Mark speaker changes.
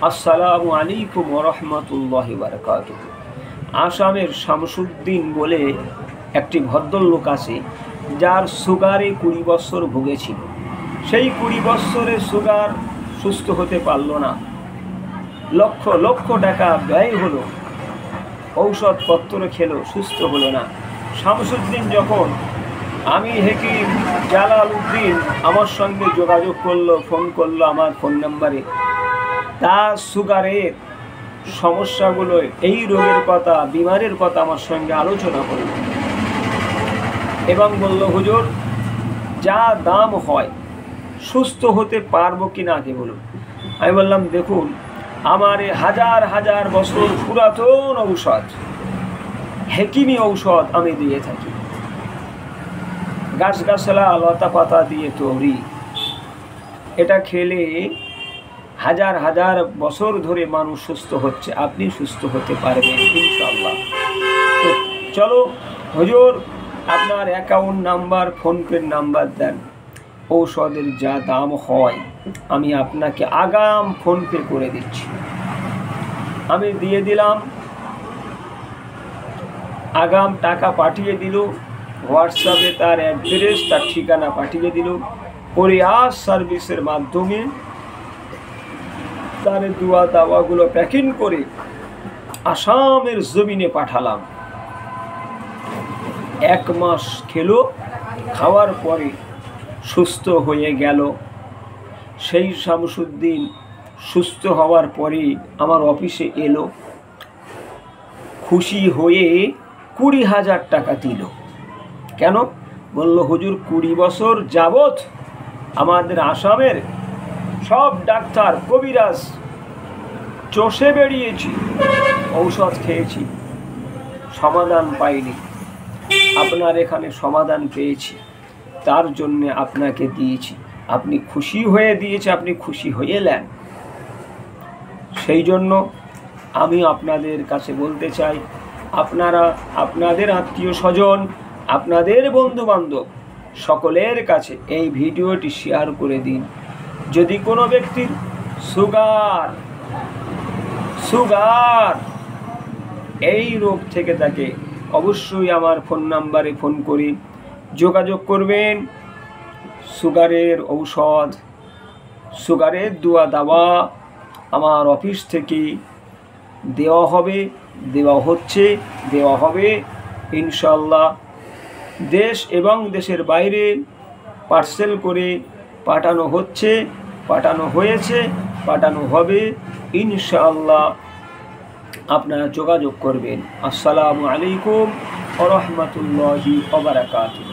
Speaker 1: আসসালামু আলাইকুম ওয়া রাহমাতুল্লাহি ওয়া বারাকাতুহু। আসামের শামসুদ্দিন বলে একটি ভদ্রলোক আছে, যার সুগারে 20 বছর ভুগেছিল। সেই 20 বছরে সুগার সুস্থ হতে পারল না, লক্ষ লক্ষ টাকা ব্যয় হলো, ঔষধপত্র খেলো, সুস্থ হলো না। শামসুদ্দিন যখন আমি হেকিম জালাল উদ্দিন আমার সঙ্গে যোগাযোগ করলো, ফোন করলো আমার ফোন নাম্বারে, তার সুগারের সমস্যাগুলো, এই রোগের কথা, বিমারের কথা আমার সঙ্গে আলোচনা করল এবং বলল, হুজুর যা দাম হয় সুস্থ হতে পারবো কি না আগে বলুন। আমি বললাম, দেখুন আমার হাজার হাজার বছর পুরাতন ঔষধ, হেকিমি ঔষধ আমি দিয়ে থাকি, গাছগাছলা লতা পাতা দিয়ে তৈরি। এটা খেলে হাজার হাজার বছর ধরে মানুষ সুস্থ হচ্ছে, আপনি সুস্থ হতে পারবেন ইনশাআল্লাহ। তো চলো হুজুর, আপনার অ্যাকাউন্ট নাম্বার, ফোনপের নাম্বার দেন, ঔষধের যা দাম হয় আমি আপনাকে আগাম ফোনপে করে দিচ্ছি। আমি দিয়ে দিলাম, আগাম টাকা পাঠিয়ে দিল, হোয়াটসঅ্যাপে তার অ্যাড্রেস, তার ঠিকানা পাঠিয়ে দিল। কোরিয়ার সার্ভিসের মাধ্যমে তার দোয়া দাওয়াগুলো প্যাকিং করে আসামের জমিনে পাঠালাম। 1 মাস খেলো, খাওয়ার পরে সুস্থ হয়ে গেল। সেই শামসুদ্দিন সুস্থ হওয়ার পরে আমার অফিসে এলো, খুশি হয়ে 20,000 টাকা দিল। কেন? বলল, হুজুর 20 বছর যাবৎ আমাদের আসামের সব ডাক্তার কবিরাজ চষে বেরিয়েছি, ঔষধ খেয়েছি, সমাধান পাইনি, আপনার এখানে সমাধান পেয়েছি, তার জন্য আপনাকে দিয়েছি। আপনি খুশি হয়ে দিয়েছে, আপনি খুশি হয়ে নেন। সেই জন্য আমি আপনাদের কাছে বলতে চাই, আপনারা আপনাদের আত্মীয় স্বজন, আপনাদের বন্ধু বান্ধব সকলের কাছে এই ভিডিওটি শেয়ার করে দিন। যদি কোনো ব্যক্তির সুগার এই রোগ থেকে থাকে, অবশ্যই আমার ফোন নাম্বারে ফোন করে যোগাযোগ করবেন। সুগারের ঔষধ, সুগারের দোয়া দাওয়া আমার অফিস থেকে দেওয়া হবে, দেওয়া হচ্ছে, দেওয়া হবে ইনশাআল্লাহ। দেশ এবং দেশের বাইরে পার্সেল করে পাঠানো হচ্ছে, পাঠানো হয়েছে, পাঠানো হবে ইনশাআল্লাহ। আপনারা যোগাযোগ করবেন। আসসালামু আলাইকুম ওয়া রাহমাতুল্লাহি ওয়া বারাকাতুহু।